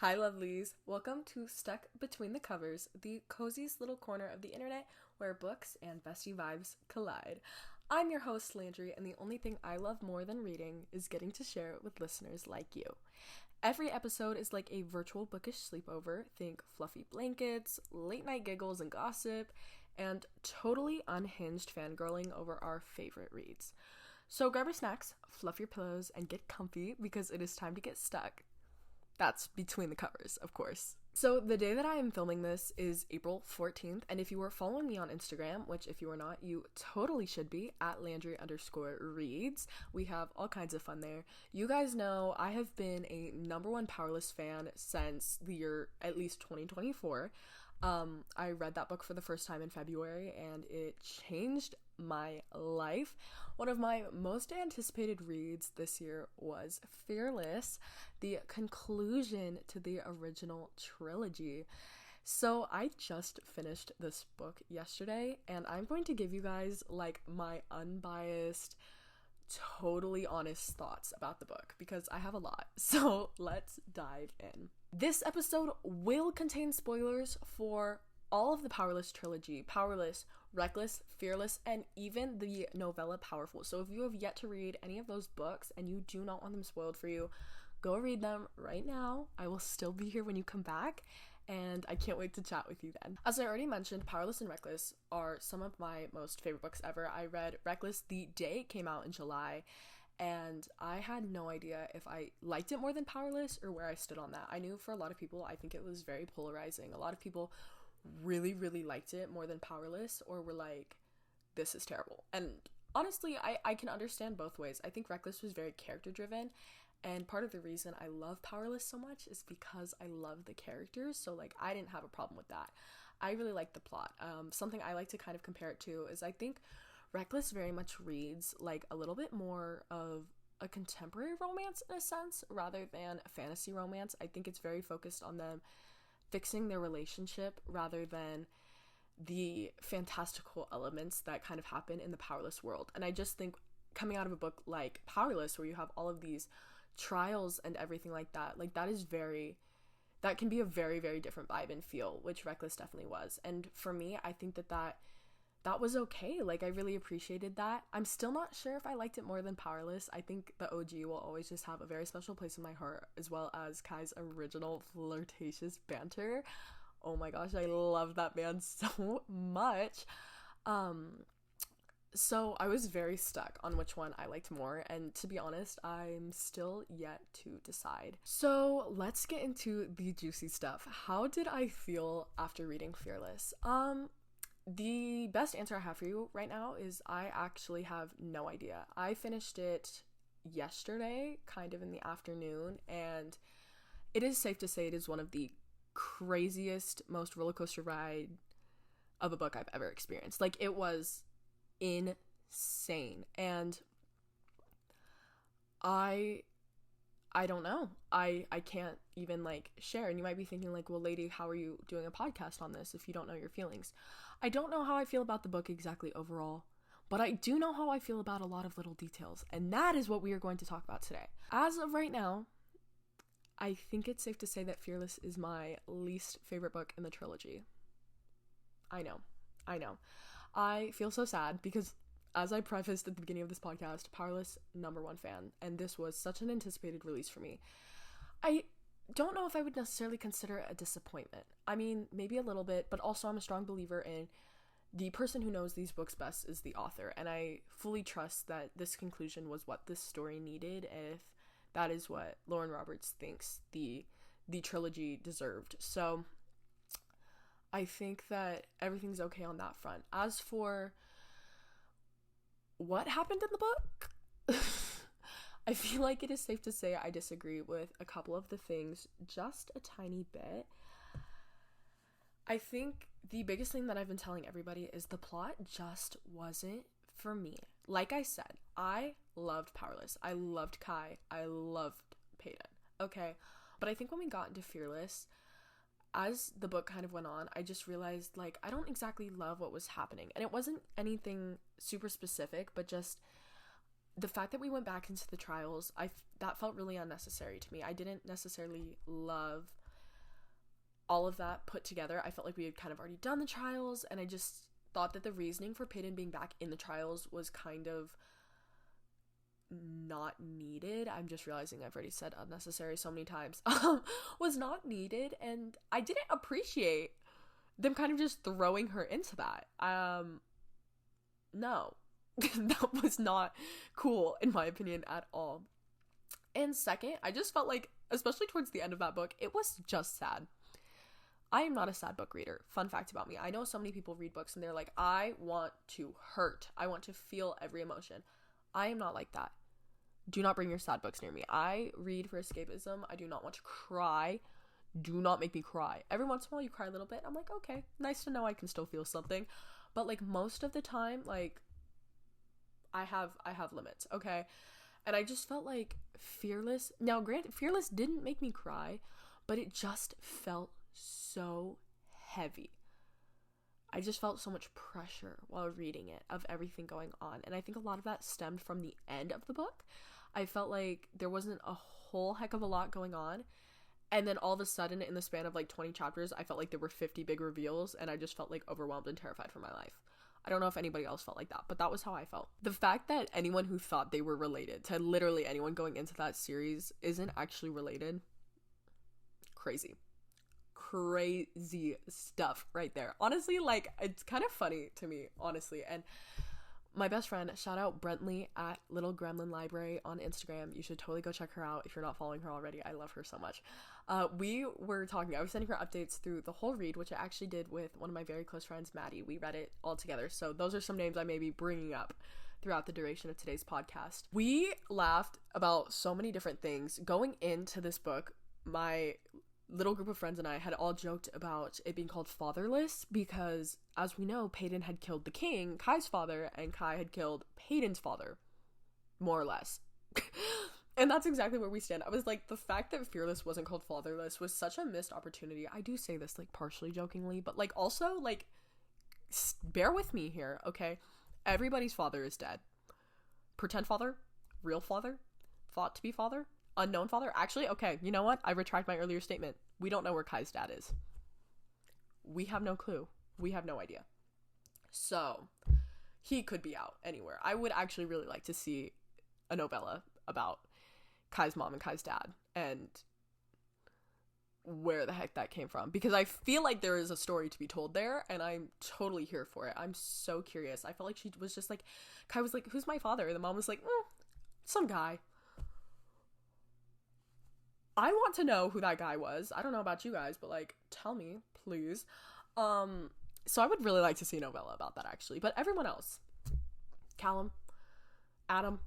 Hi, lovelies. Welcome to Stuck Between the Covers, the coziest little corner of the internet where books and bestie vibes collide. I'm your host, Landry, and the only thing I love more than reading is getting to share it with listeners like you. Every episode is like a virtual bookish sleepover. Think fluffy blankets, late night giggles and gossip, and totally unhinged fangirling over our favorite reads. So grab your snacks, fluff your pillows, and get comfy because it is time to get stuck. That's between the covers, of course. So the day that I am filming this is April 14th, and if you were following me on Instagram, which if you are not, you totally should be, at Landry_reads. We have all kinds of fun there. You guys know I have been a #1 Powerless fan since the year, at least 2024. I read that book for the first time in February, and it changed my life. One of my most anticipated reads this year was Fearless, the conclusion to the original trilogy. So I just finished this book yesterday, and I'm going to give you guys like my unbiased, totally honest thoughts about the book because I have a lot. So let's dive in. This episode will contain spoilers for all of the Powerless trilogy: Powerless, Reckless, Fearless, and even the novella Powerful. So if you have yet to read any of those books and you do not want them spoiled for you, go read them right now. I will still be here when you come back, and I can't wait to chat with you then. As I already mentioned, Powerless and Reckless are some of my most favorite books ever. I read Reckless the day it came out in July, and I had no idea if I liked it more than Powerless or where I stood on that. I knew for a lot of people, I think it was very polarizing. A lot of people really liked it more than Powerless, or were like, this is terrible. And honestly, I can understand both ways. I think Reckless was very character driven, and part of the reason I love Powerless so much is because I love the characters. So like, I didn't have a problem with that. I really liked the plot. Something I like to kind of compare it to is I think Reckless very much reads like a little bit more of a contemporary romance in a sense rather than a fantasy romance. I think it's very focused on them fixing their relationship rather than the fantastical elements that kind of happen in the Powerless world. And I just think coming out of a book like Powerless, where you have all of these trials and everything like that that can be a very different vibe and feel, which Reckless definitely was. And for me, I think that was okay. Like, I really appreciated that. I'm still not sure if I liked it more than Powerless. I think the OG will always just have a very special place in my heart, as well as Kai's original flirtatious banter. Oh my gosh, I love that man so much. So I was very stuck on which one I liked more, and to be honest, I'm still yet to decide. So let's get into the juicy stuff. How did I feel after reading Fearless? The best answer I have for you right now is I actually have no idea. I finished it yesterday, kind of in the afternoon, and it is safe to say it is one of the craziest, most roller coaster ride of a book I've ever experienced. Like, it was insane, and I don't know. I can't even like share. And you might be thinking like, well, lady, how are you doing a podcast on this if you don't know your feelings? I don't know how I feel about the book exactly overall, but I do know how I feel about a lot of little details. And that is what we are going to talk about today. As of right now, I think it's safe to say that Fearless is my least favorite book in the trilogy. I know. I feel so sad because, as I prefaced at the beginning of this podcast, Powerless #1 fan, and this was such an anticipated release for me. I don't know if I would necessarily consider it a disappointment. I mean, maybe a little bit, but also I'm a strong believer in the person who knows these books best is the author, and I fully trust that this conclusion was what this story needed, if that is what Lauren Roberts thinks the trilogy deserved. So I think that everything's okay on that front. As for what happened in the book, I feel like it is safe to say I disagree with a couple of the things just a tiny bit. I think the biggest thing that I've been telling everybody is the plot just wasn't for me. Like I said, I loved Powerless. I loved Kai. I loved Peyton. Okay. But I think when we got into Fearless, as the book kind of went on, I just realized, like, I don't exactly love what was happening. And it wasn't anything super specific, but just the fact that we went back into the trials, that felt really unnecessary to me. I didn't necessarily love all of that put together, I felt like we had kind of already done the trials, and I just thought that the reasoning for Peyton being back in the trials was kind of not needed. I'm just realizing I've already said unnecessary so many times. Was not needed, and I didn't appreciate them kind of just throwing her into that. No. That was not cool, in my opinion, at all. And second, I just felt like, especially towards the end of that book, it was just sad. I am not a sad book reader. Fun fact about me. I know so many people read books and they're like, I want to hurt. I want to feel every emotion. I am not like that. Do not bring your sad books near me. I read for escapism. I do not want to cry. Do not make me cry. Every once in a while you cry a little bit. I'm like, okay, nice to know I can still feel something. But like most of the time, like I have limits, okay? And I just felt like Fearless. Now, granted, Fearless didn't make me cry, but it just felt so heavy. I just felt so much pressure while reading it of everything going on. And I think a lot of that stemmed from the end of the book. I felt like there wasn't a whole heck of a lot going on. And then all of a sudden, in the span of like 20 chapters, I felt like there were 50 big reveals, and I just felt like overwhelmed and terrified for my life. I don't know if anybody else felt like that, but that was how I felt. The fact that anyone who thought they were related to literally anyone going into that series isn't actually related, crazy stuff right there. Honestly, like, it's kind of funny to me, honestly. And my best friend, shout out Brentley at Little Gremlin Library on Instagram. You should totally go check her out if you're not following her already. I love her so much. We were talking, I was sending her updates through the whole read, which I actually did with one of my very close friends, Maddie. We read it all together. So those are some names I may be bringing up throughout the duration of today's podcast. We laughed about so many different things. Going into this book, my little group of friends and I had all joked about it being called Fatherless because, as we know, Peyton had killed the king, Kai's father, and Kai had killed Peyton's father, more or less. And that's exactly where we stand. I was like, the fact that Fearless wasn't called Fatherless was such a missed opportunity. I do say this, like, partially jokingly, but, like, also, like, bear with me here, okay? Everybody's father is dead. Pretend father, real father, thought to be father, unknown father. Actually, okay, you know what? I retract my earlier statement. We don't know where Kai's dad is. We have no clue. We have no idea. So, he could be out anywhere. I would actually really like to see a novella about Kai's mom and Kai's dad and where the heck that came from, because I feel like there is a story to be told there, and I'm totally here for it. I'm so curious. I felt like she was just like, Kai was like, who's my father? And the mom was like, some guy. I want to know who that guy was. I don't know about you guys, but like, tell me, please. So I would really like to see a novella about that, actually. But everyone else, Callum, Adam,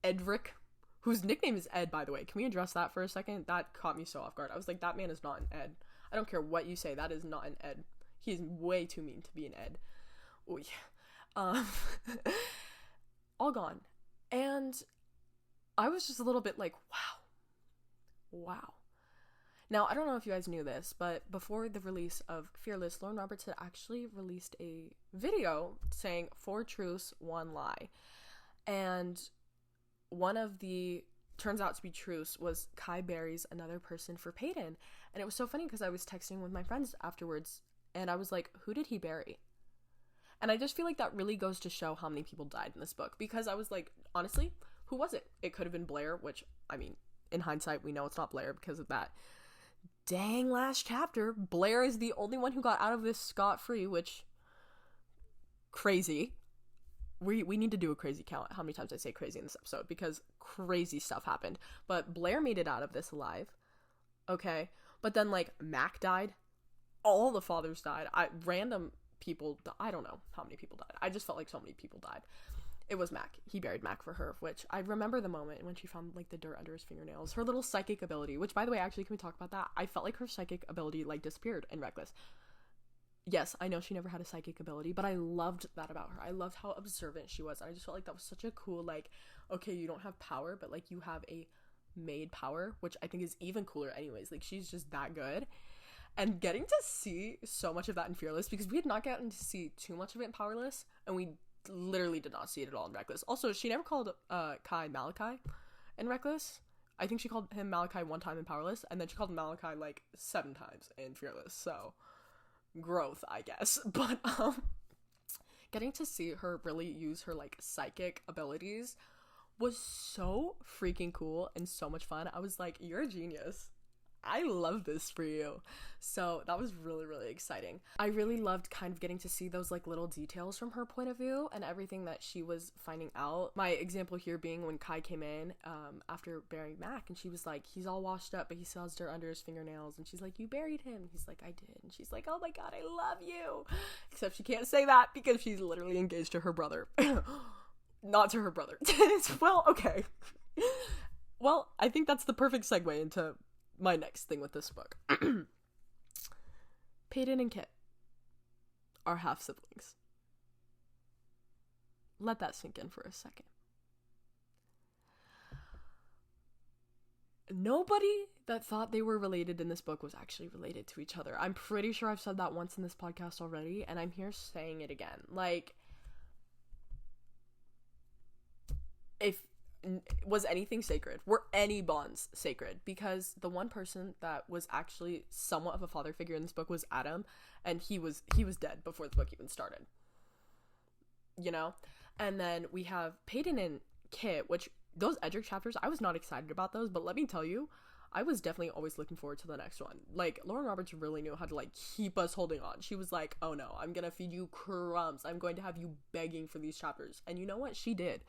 Edric, whose nickname is Ed, by the way. Can we address that for a second? That caught me so off guard. I was like, that man is not an Ed. I don't care what you say. That is not an Ed. He is way too mean to be an Ed. Ooh, yeah. All gone. And I was just a little bit like, wow. Now, I don't know if you guys knew this, but before the release of Fearless, Lauren Roberts had actually released a video saying 4 truths, 1 lie. And one of the turns out to be truths was Kai buries another person for Peyton. And it was so funny because I was texting with my friends afterwards and I was like, who did he bury? And I just feel like that really goes to show how many people died in this book, because I was like, honestly, who was it? It could have been Blair, which, I mean, in hindsight, we know it's not Blair because of that dang last chapter. Blair is the only one who got out of this scot-free, which, crazy. We need to do a crazy count how many times I say crazy in this episode, because crazy stuff happened. But Blair made it out of this alive. Okay. But then, like, Mac died. All the fathers died. Random people, I don't know how many people died. I just felt like so many people died. It was Mac. He buried Mac for her, which I remember the moment when she found, like, the dirt under his fingernails. Her little psychic ability, which, by the way, actually, can we talk about that? I felt like her psychic ability, like, disappeared in Reckless. Yes, I know she never had a psychic ability, but I loved that about her. I loved how observant she was. I just felt like that was such a cool, like, okay, you don't have power, but, like, you have a made power, which I think is even cooler anyways. Like, she's just that good. And getting to see so much of that in Fearless, because we had not gotten to see too much of it in Powerless, and we literally did not see it at all in Reckless. Also, she never called Kai Malachi in Reckless. I think she called him Malachi one time in Powerless, and then she called him Malachi like 7 times in Fearless. So growth, I guess. But getting to see her really use her like psychic abilities was so freaking cool and so much fun. I was like, you're a genius. I love this for you. So that was really, really exciting. I really loved kind of getting to see those like little details from her point of view and everything that she was finding out. My example here being when Kai came in after burying Mac, and she was like, he's all washed up but he still has dirt under his fingernails, and she's like, you buried him? He's like, I did. And she's like, oh my god, I love you. Except she can't say that because she's literally engaged to her brother. Not to her brother. Well, okay. Well, I think that's the perfect segue into my next thing with this book. Peyton and Kit are half siblings. Let that sink in for a second. Nobody that thought they were related in this book was actually related to each other. I'm pretty sure I've said that once in this podcast already, and I'm here saying it again. Like, if was anything sacred? Were any bonds sacred? Because the one person that was actually somewhat of a father figure in this book was Adam, and he was dead before the book even started. You know? And then we have Peyton and Kit, which those Edric chapters, I was not excited about those, but let me tell you, I was definitely always looking forward to the next one. Like, Lauren Roberts really knew how to, like, keep us holding on. She was like, oh no, I'm gonna feed you crumbs. I'm going to have you begging for these chapters. And you know what? She did.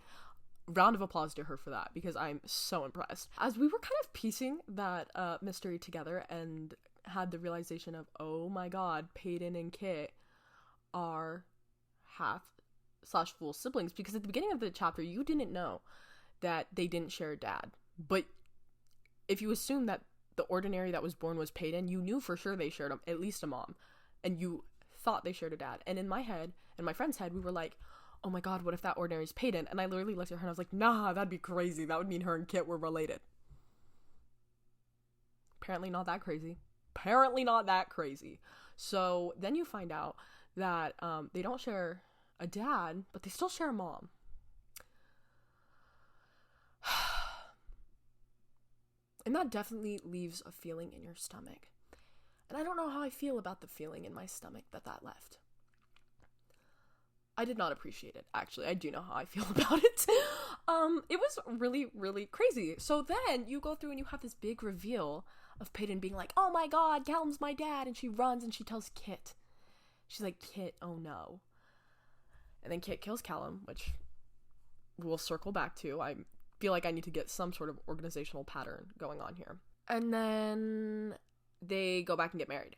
Round of applause to her for that, because I'm so impressed. As we were kind of piecing that mystery together and had the realization of, oh my god, Peyton and Kit are half/full siblings, because at the beginning of the chapter you didn't know that they didn't share a dad, but if you assume that the ordinary that was born was Peyton, you knew for sure they shared at least a mom, and you thought they shared a dad. And in my head, in my friend's head, we were like, oh my god, what if that ordinary is Peyton? And I literally looked at her and I was like, nah, that'd be crazy. That would mean her and Kit were related. Apparently not that crazy. So then you find out that they don't share a dad, but they still share a mom. And that definitely leaves a feeling in your stomach. And I don't know how I feel about the feeling in my stomach that left. I did not appreciate it, actually. I do know how I feel about it. It was really, really crazy. So then you go through and you have this big reveal of Peyton being like, oh my god, Callum's my dad. And she runs and she tells Kit. She's like, Kit, oh no. And then Kit kills Callum, which we'll circle back to. I feel like I need to get some sort of organizational pattern going on here. And then they go back and get married.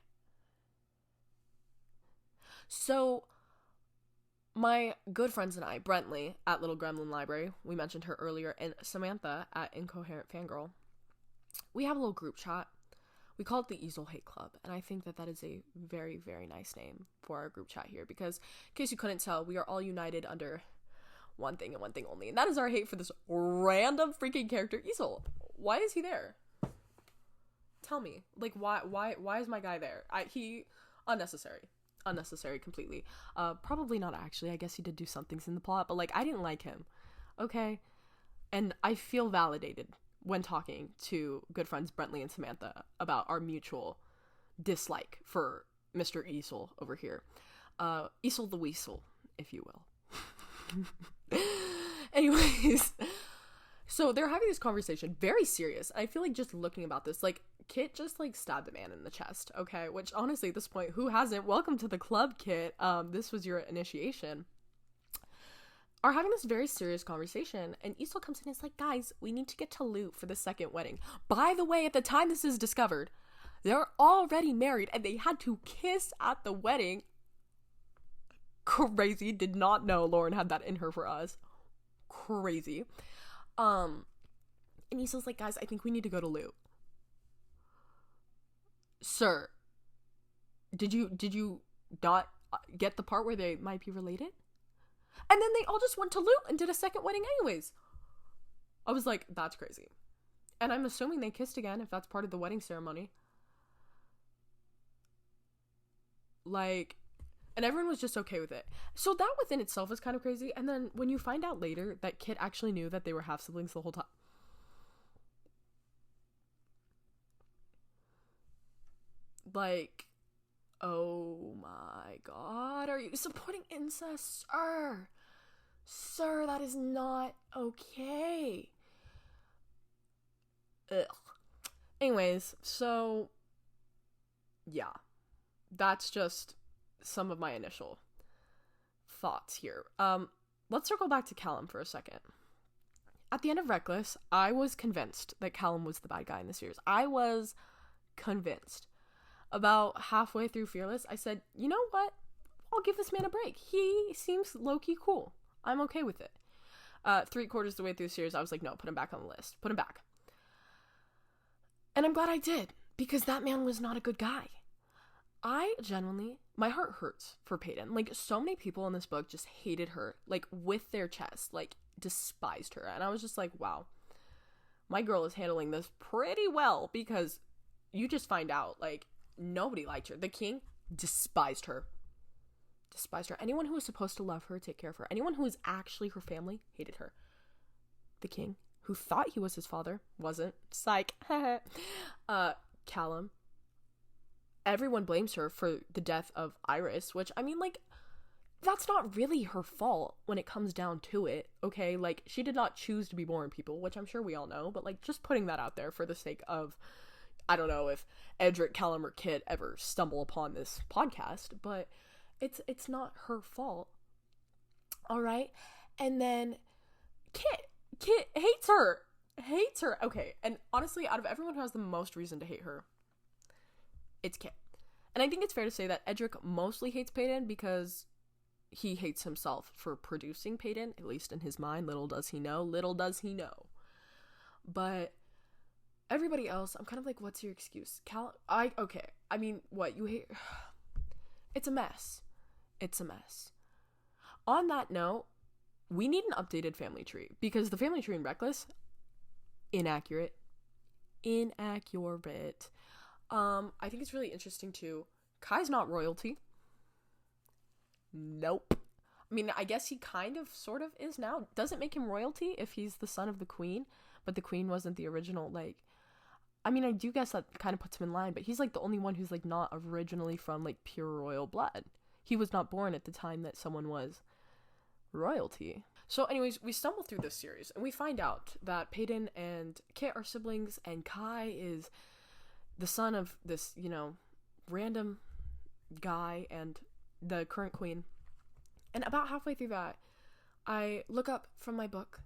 So my good friends and I, Brentley at Little Gremlin Library, we mentioned her earlier, and Samantha at Incoherent Fangirl, we have a little group chat. We call it the Easel Hate Club, and I think that is a very, very nice name for our group chat here, because in case you couldn't tell, we are all united under one thing and one thing only, and that is our hate for this random freaking character, Easel. Why is he there? Tell me. Like, why is my guy there? He unnecessary completely. Probably not actually. I guess he did do some things in the plot, but like, I didn't like him. Okay? And I feel validated when talking to good friends Brentley and Samantha about our mutual dislike for Mr. Easel over here. Easel the Weasel, if you will. Anyways, so they're having this conversation, very serious. I feel like just looking about this, like, Kit just like stabbed a man in the chest, okay? Which honestly, at this point, who hasn't? Welcome to the club, Kit. This was your initiation. Are having this very serious conversation, and Easel comes in and is like, guys, we need to get to loot for the second wedding. By the way, at the time this is discovered, they're already married and they had to kiss at the wedding. Crazy. Did not know Lauren had that in her for us. Crazy. And Easel's like, guys, I think we need to go to loot. Sir, did you not get the part where they might be related? And then they all just went to loot and did a second wedding anyways. I was like, that's crazy. And I'm assuming they kissed again if that's part of the wedding ceremony. Like, and everyone was just okay with it. So that within itself is kind of crazy. And then when you find out later that Kit actually knew that they were half siblings the whole time. Like, oh my god, are you supporting incest? Sir, that is not okay. Ugh. Anyways, so yeah, that's just some of my initial thoughts here. Let's circle back to Callum for a second. At the end of Reckless, I was convinced that Callum was the bad guy in the series. I was convinced. About halfway through Fearless, I said, you know what? I'll give this man a break. He seems low-key cool. I'm okay with it. 3/4 the way through the series, I was like, no, put him back on the list. Put him back. And I'm glad I did, because that man was not a good guy. I genuinely, my heart hurts for Peyton. Like, so many people in this book just hated her, like, with their chest, like, despised her. And I was just like, wow, my girl is handling this pretty well, because you just find out, like, nobody liked her. The king despised her. Anyone who was supposed to love her, take care of her, anyone who was actually her family, hated her. The king, who thought he was his father, wasn't. Psych. Callum. Everyone blames her for the death of Iris, which, I mean, like, that's not really her fault when it comes down to it, okay? Like, she did not choose to be born, people, which I'm sure we all know, but, like, just putting that out there for the sake of, I don't know if Edric, Callum, or Kit ever stumble upon this podcast, but it's not her fault, all right? And then Kit hates her. Okay, and honestly, out of everyone who has the most reason to hate her, it's Kit. And I think it's fair to say that Edric mostly hates Peyton because he hates himself for producing Peyton, at least in his mind. Little does he know. But everybody else, I'm kind of like, what's your excuse? I mean, what, you hate? It's a mess. On that note, we need an updated family tree, because the family tree in Reckless, inaccurate. I think it's really interesting too. Kai's not royalty. Nope. I mean, I guess he kind of, sort of is now. Doesn't make him royalty if he's the son of the queen, but the queen wasn't the original, like, I mean, I do guess that kind of puts him in line, but he's, like, the only one who's, like, not originally from, like, pure royal blood. He was not born at the time that someone was royalty. So, anyways, we stumble through this series, and we find out that Peyton and Kit are siblings, and Kai is the son of this, you know, random guy and the current queen. And about halfway through that, I look up from my book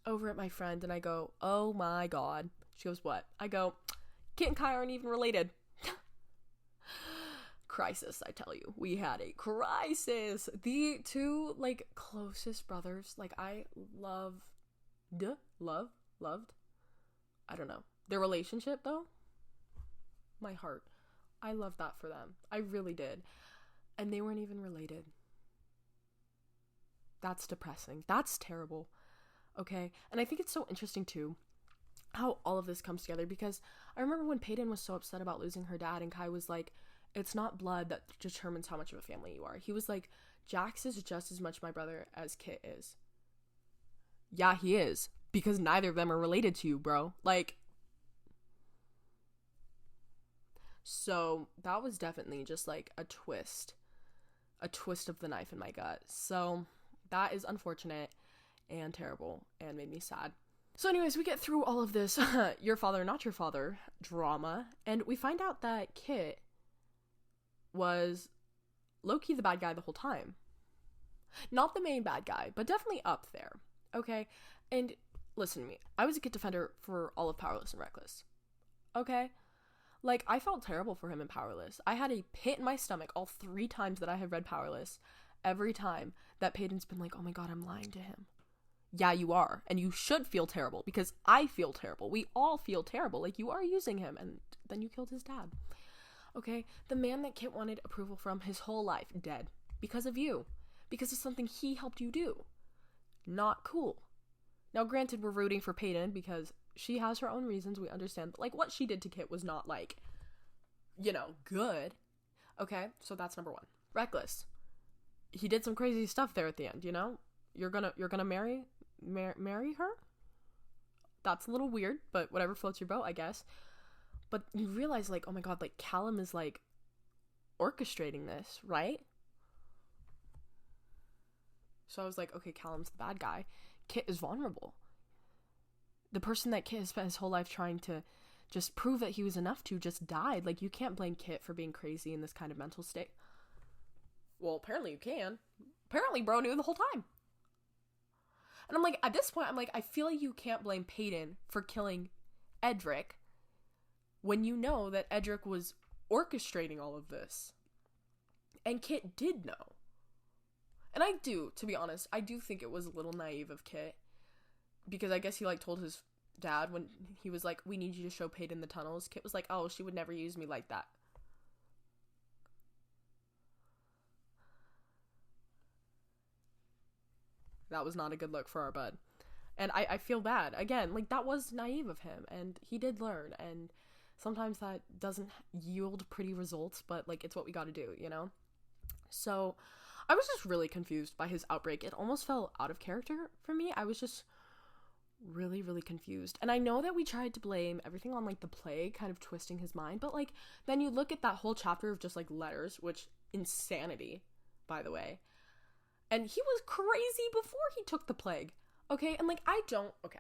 over at my friend, and I go, oh my god. She goes, what? I go, Kit and Kai aren't even related. Crisis, I tell you. We had a crisis. The two, like, closest brothers, like, I loved, I don't know. Their relationship, though, my heart. I loved that for them. I really did. And they weren't even related. That's depressing. That's terrible. Okay? And I think it's so interesting, too, how all of this comes together, because I remember when Peyton was so upset about losing her dad, and Kai was like, it's not blood that determines how much of a family you are. He was like, Jax is just as much my brother as Kit is. Yeah, he is, because neither of them are related to you, bro. Like, so that was definitely just like a twist of the knife in my gut. So that is unfortunate and terrible and made me sad. So anyways, we get through all of this your father, not your father drama, and we find out that Kit was low-key the bad guy the whole time. Not the main bad guy, but definitely up there, okay? And listen to me, I was a Kit defender for all of Powerless and Reckless, okay? Like, I felt terrible for him in Powerless. I had a pit in my stomach all 3 times that I have read Powerless. Every time that Peyton's been like, oh my god, I'm lying to him. Yeah, you are. And you should feel terrible, because I feel terrible. We all feel terrible. Like, you are using him, and then you killed his dad. Okay? The man that Kit wanted approval from his whole life, dead. Because of you. Because of something he helped you do. Not cool. Now, granted, we're rooting for Peyton, because she has her own reasons, we understand. But, like, what she did to Kit was not, like, you know, good. Okay? So that's number 1. Reckless. He did some crazy stuff there at the end, you know? You're gonna marry her? That's a little weird, but whatever floats your boat, I guess. But you realize, like, oh my god, like, Callum is, like, orchestrating this, right? So I was like, okay, Callum's the bad guy. Kit is vulnerable. The person that Kit has spent his whole life trying to just prove that he was enough to just died. Like, you can't blame Kit for being crazy in this kind of mental state. Well, apparently you can. Apparently bro knew the whole time. And I'm like, at this point, I'm like, I feel like you can't blame Peyton for killing Edric when you know that Edric was orchestrating all of this. And Kit did know. And I do, to be honest, I do think it was a little naive of Kit. Because I guess he, like, told his dad when he was like, we need you to show Peyton the tunnels. Kit was like, oh, she would never use me like that. That was not a good look for our bud. And I feel bad. Again, like, that was naive of him. And he did learn. And sometimes that doesn't yield pretty results. But, like, it's what we gotta do, you know? So, I was just really confused by his outbreak. It almost fell out of character for me. I was just really, really confused. And I know that we tried to blame everything on, like, the plague kind of twisting his mind. But, like, then you look at that whole chapter of just, like, letters. Which, insanity, by the way. And he was crazy before he took the plague. Okay? And, like, okay.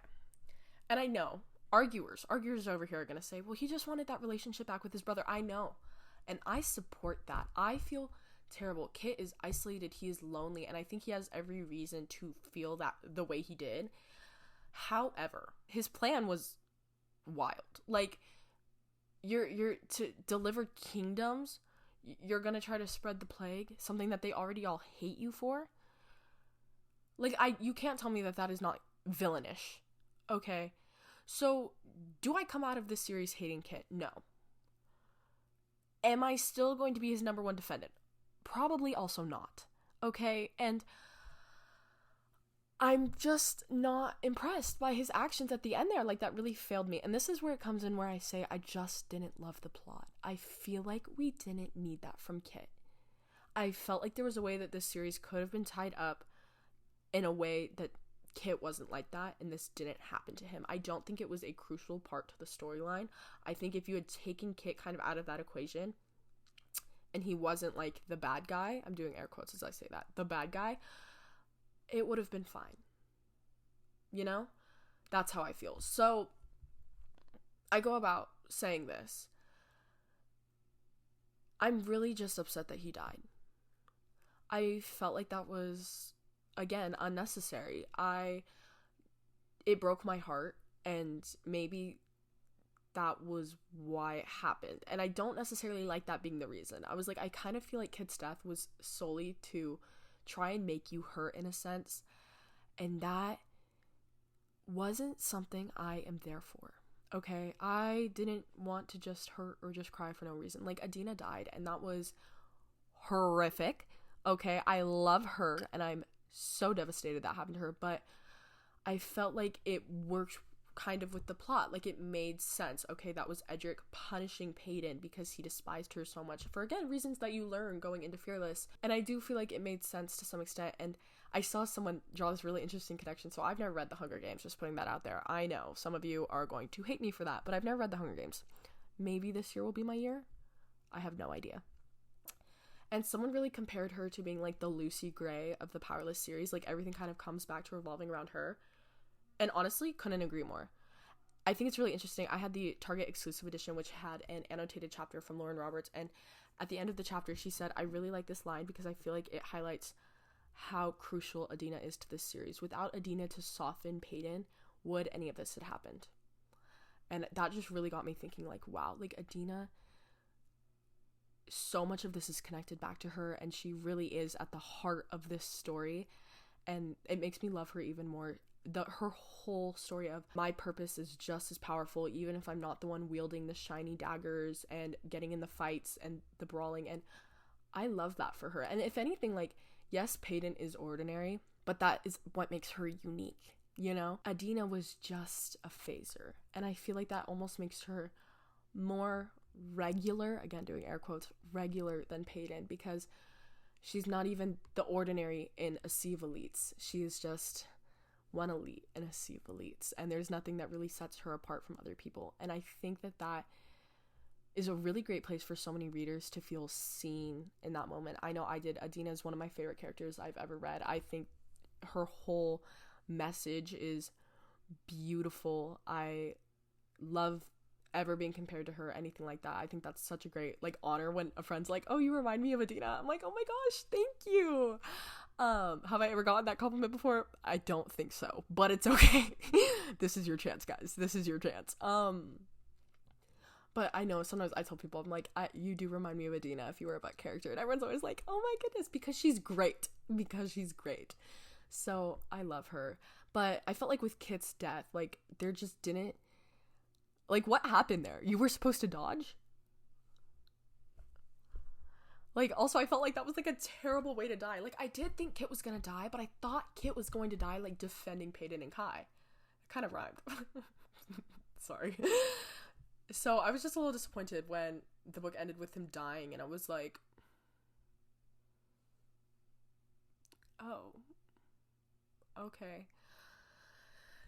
And I know, arguers over here are gonna say, well, he just wanted that relationship back with his brother. I know. And I support that. I feel terrible. Kit is isolated. He is lonely. And I think he has every reason to feel that the way he did. However, his plan was wild. Like, you're to deliver kingdoms, you're gonna try to spread the plague, something that they already all hate you for. Like, you can't tell me that that is not villainish. Okay? So, do I come out of this series hating Kit? No. Am I still going to be his number one defendant? Probably also not. Okay? And I'm just not impressed by his actions at the end there. Like, that really failed me. And this is where it comes in where I say I just didn't love the plot. I feel like we didn't need that from Kit. I felt like there was a way that this series could have been tied up in a way that Kit wasn't like that, and this didn't happen to him. I don't think it was a crucial part to the storyline. I think if you had taken Kit kind of out of that equation, and he wasn't, like, the bad guy, I'm doing air quotes as I say that, the bad guy, it would have been fine. You know? That's how I feel. So, I go about saying this. I'm really just upset that he died. I felt like that was, again, unnecessary. It broke my heart, and maybe that was why it happened. And I don't necessarily like that being the reason. I was like, I kind of feel like Kit's death was solely to try and make you hurt in a sense, and that wasn't something I am there for. Okay, I didn't want to just hurt or just cry for no reason. Like, Adina died, and that was horrific. Okay, I love her, and I'm so devastated that happened to her, but I felt like it worked kind of with the plot. Like, it made sense. Okay, that was Edric punishing Peyton because he despised her so much for, again, reasons that you learn going into Fearless. And I do feel like it made sense to some extent. And I saw someone draw this really interesting connection. So I've never read The Hunger Games, just putting that out there. I know some of you are going to hate me for that, but I've never read The Hunger Games. Maybe this year will be my year. I have no idea. And someone really compared her to being like the Lucy Gray of the Powerless series. Like, everything kind of comes back to revolving around her. And honestly, couldn't agree more. I think it's really interesting. I had the Target exclusive edition, which had an annotated chapter from Lauren Roberts. And at the end of the chapter, she said, I really like this line because I feel like it highlights how crucial Adina is to this series. Without Adina to soften Peyton, would any of this have happened? And that just really got me thinking, like, wow, like, Adina, so much of this is connected back to her, and she really is at the heart of this story, and it makes me love her even more. Her whole story of my purpose is just as powerful, even if I'm not the one wielding the shiny daggers and getting in the fights and the brawling, and I love that for her. And if anything, like, yes, Peyton is ordinary, but that is what makes her unique, you know? Adina was just a phaser, and I feel like that almost makes her more regular, again doing air quotes, regular than Peyton, because she's not even the ordinary in a sea of elites. She is just one elite in a sea of elites, and there's nothing that really sets her apart from other people. And I think that is a really great place for so many readers to feel seen in that moment. I know I did. Adina is one of my favorite characters I've ever read. I think her whole message is beautiful. I love ever being compared to her, anything like that. I think that's such a great like honor when a friend's like, oh, you remind me of Adina. I'm like, oh my gosh, thank you. Have I ever gotten that compliment before? I don't think so, but it's okay. This is your chance, guys. This is your chance. But I know sometimes I tell people, I'm like, you do remind me of Adina if you were a book character. And everyone's always like, oh my goodness, because she's great. Because she's great. So I love her. But I felt like with Kit's death, like, there just didn't... Like, what happened there? You were supposed to dodge? Like, also, I felt like that was, like, a terrible way to die. Like, I did think Kit was gonna die, but I thought Kit was going to die, like, defending Peyton and Kai. It kind of rhymed. Sorry. So I was just a little disappointed when the book ended with him dying, and I was like, oh, okay.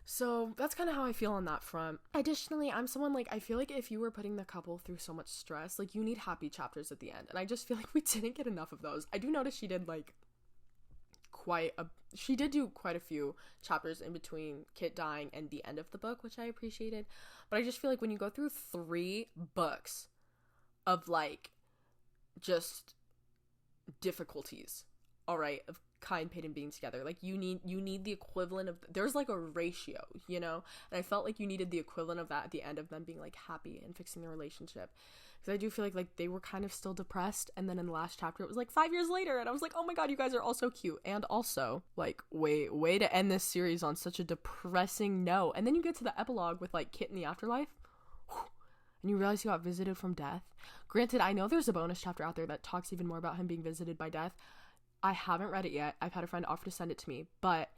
So that's kind of how I feel on that front. Additionally, I'm someone like, I feel like if you were putting the couple through so much stress, like, you need happy chapters at the end, and I just feel like we didn't get enough of those. I do notice she did like she did do quite a few chapters in between Kit dying and the end of the book, which I appreciated. But I just feel like when you go through 3 books of like just difficulties, all right, of Kai and Peyton being together, like you need the equivalent of, there's like a ratio, you know, and I felt like you needed the equivalent of that at the end of them being like happy and fixing their relationship. Because I do feel like they were kind of still depressed, and then in the last chapter it was like 5 years later, and I was like, oh my god, you guys are all so cute. And also, like, way to end this series on such a depressing note. And then you get to the epilogue with like Kit in the afterlife, and you realize he got visited from death. Granted, I know there's a bonus chapter out there that talks even more about him being visited by death. I haven't read it yet. I've had a friend offer to send it to me, but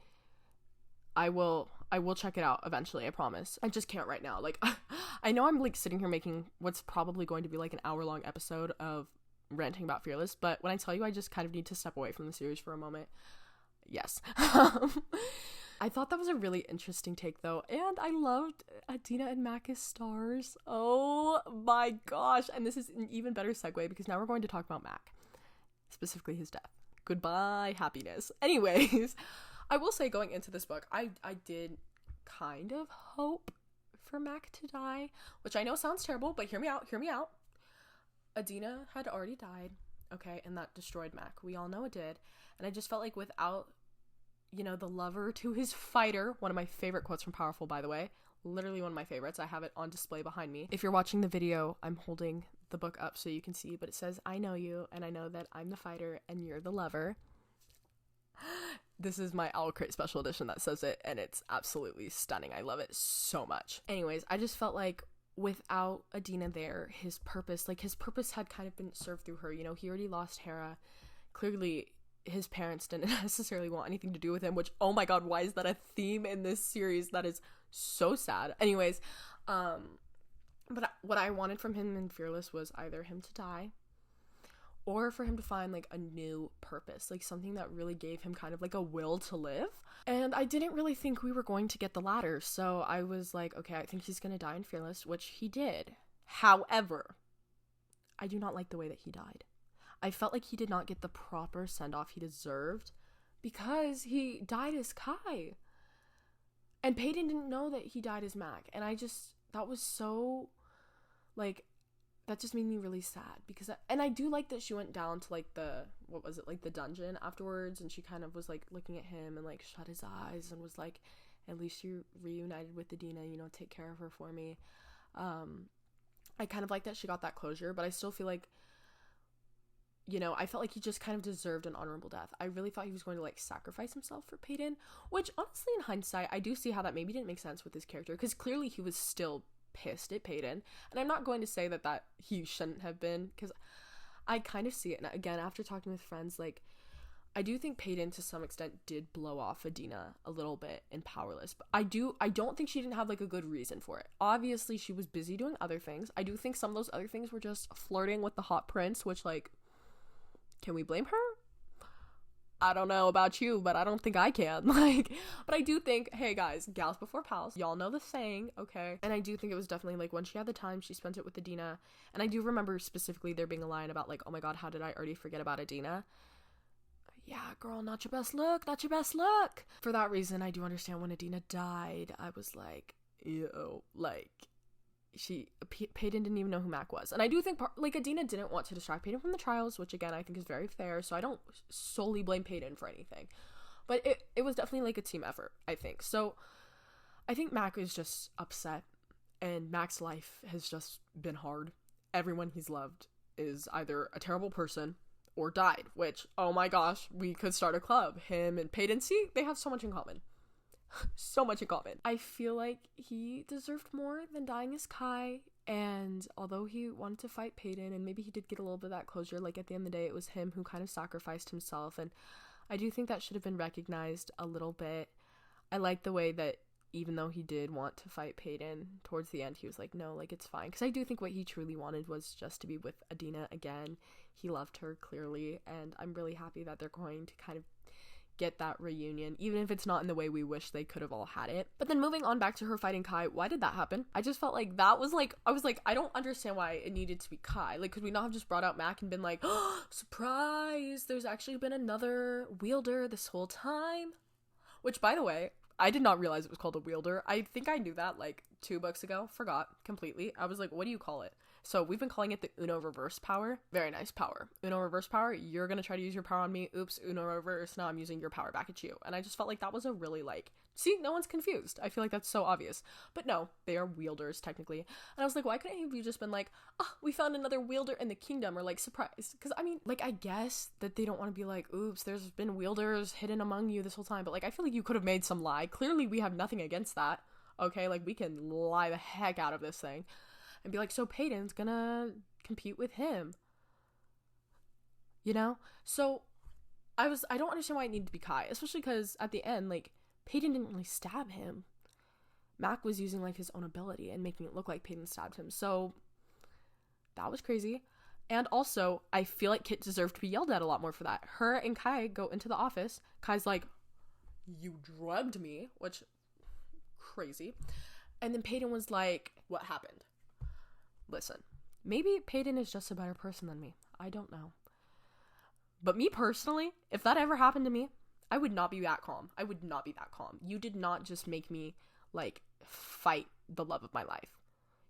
I will check it out eventually, I promise. I just can't right now. Like, I know I'm like sitting here making what's probably going to be like an hour-long episode of ranting about Fearless, but when I tell you I just kind of need to step away from the series for a moment, yes. I thought that was a really interesting take though, and I loved Adina and Mac as stars. Oh my gosh. And this is an even better segue because now we're going to talk about Mac, specifically his death. Goodbye, happiness. Anyways, I will say going into this book, I did kind of hope for Mac to die, which I know sounds terrible, but hear me out. Adina had already died, okay, and that destroyed Mac. We all know it did. And I just felt like without, you know, the lover to his fighter, one of my favorite quotes from Powerful, by the way, literally one of my favorites. I have it on display behind me. If you're watching the video, I'm holding the book up so you can see, but it says, I know you, and I know that I'm the fighter and you're the lover. This is my Owl Crate special edition that says it, and it's absolutely stunning. I love it so much. Anyways, I just felt like without Adina there, his purpose had kind of been served through her. You know, he already lost Hera. Clearly, his parents didn't necessarily want anything to do with him, which, oh my god, why is that a theme in this series? That is so sad. Anyways, but what I wanted from him in Fearless was either him to die or for him to find like a new purpose, like something that really gave him kind of like a will to live. And I didn't really think we were going to get the latter, so I was like, okay, I think he's gonna die in Fearless, which he did. However, I do not like the way that he died. I felt like he did not get the proper send-off he deserved because he died as Kai. And Peyton didn't know that he died as Mac, and that was so, like, that just made me really sad because and I do like that she went down to like the dungeon afterwards, and she kind of was like looking at him and like shut his eyes and was like, at least you're reunited with Adina, you know, take care of her for me. I kind of like that she got that closure, but I still feel like, you know, I felt like he just kind of deserved an honorable death. I really thought he was going to like sacrifice himself for Peyton, which honestly in hindsight I do see how that maybe didn't make sense with his character, because clearly he was still pissed at Peyton, and I'm not going to say that he shouldn't have been, because I kind of see it. And again, after talking with friends, like, I do think Peyton to some extent did blow off Adina a little bit in Powerless, but I don't think she didn't have like a good reason for it. Obviously she was busy doing other things. I do think some of those other things were just flirting with the hot prince, which, like, can we blame her? I don't know about you, but I don't think I can. Like, but I do think, hey guys, gals before pals, y'all know the saying, okay? And I do think it was definitely like when she had the time, she spent it with Adina. And I do remember specifically there being a line about like, oh my god, how did I already forget about Adina? Yeah, girl, not your best look, not your best look. For that reason, I do understand when Adina died, I was like, ew, like, Peyton didn't even know who Mac was. And I do think, like, Adina didn't want to distract Peyton from the trials, which, again, I think is very fair, so I don't solely blame Peyton for anything. But it was definitely, like, a team effort, I think. So, I think Mac is just upset, and Mac's life has just been hard. Everyone he's loved is either a terrible person or died, which, oh my gosh, we could start a club. Him and Peyton, see, they have so much in common. So much in common. I feel like he deserved more than dying as Kai, and although he wanted to fight Peyton, and maybe he did get a little bit of that closure, like at the end of the day, it was him who kind of sacrificed himself, and I do think that should have been recognized a little bit. I like the way that even though he did want to fight Peyton, towards the end he was like, no, like, it's fine, because I do think what he truly wanted was just to be with Adina again. He loved her, clearly, and I'm really happy that they're going to kind of get that reunion, even if it's not in the way we wish they could have all had it. But then moving on back to her fighting Kai, why did that happen? I just felt like that was like, I was like, I don't understand why it needed to be Kai. Like, could we not have just brought out Mac and been like, oh, surprise, there's actually been another wielder this whole time? Which, by the way, I did not realize it was called a wielder. I think I knew that like 2 books ago. Forgot completely. I was like, what do you call it? So we've been calling it the Uno reverse power. Very nice power. Uno reverse power. You're going to try to use your power on me. Oops, Uno reverse. Now I'm using your power back at you. And I just felt like that was a really like, see, no one's confused. I feel like that's so obvious. But no, they are wielders technically. And I was like, why couldn't you just been like, oh, we found another wielder in the kingdom, or like, surprise? Because I mean, like, I guess that they don't want to be like, oops, there's been wielders hidden among you this whole time. But like, I feel like you could have made some lie. Clearly we have nothing against that. Okay, like, we can lie the heck out of this thing and be like, so Peyton's gonna compete with him, you know? So I don't understand why it needed to be Kai, especially because at the end, like, Peyton didn't really stab him. Mac was using like his own ability and making it look like Peyton stabbed him, so that was crazy. And also, I feel like Kit deserved to be yelled at a lot more for that. Her and Kai go into the office. Kai's like, you drugged me, which, crazy. And then Peyton was like, what happened? Listen, maybe Peyton is just a better person than me. I don't know. But me personally, if that ever happened to me, I would not be that calm. I would not be that calm. You did not just make me, like, fight the love of my life.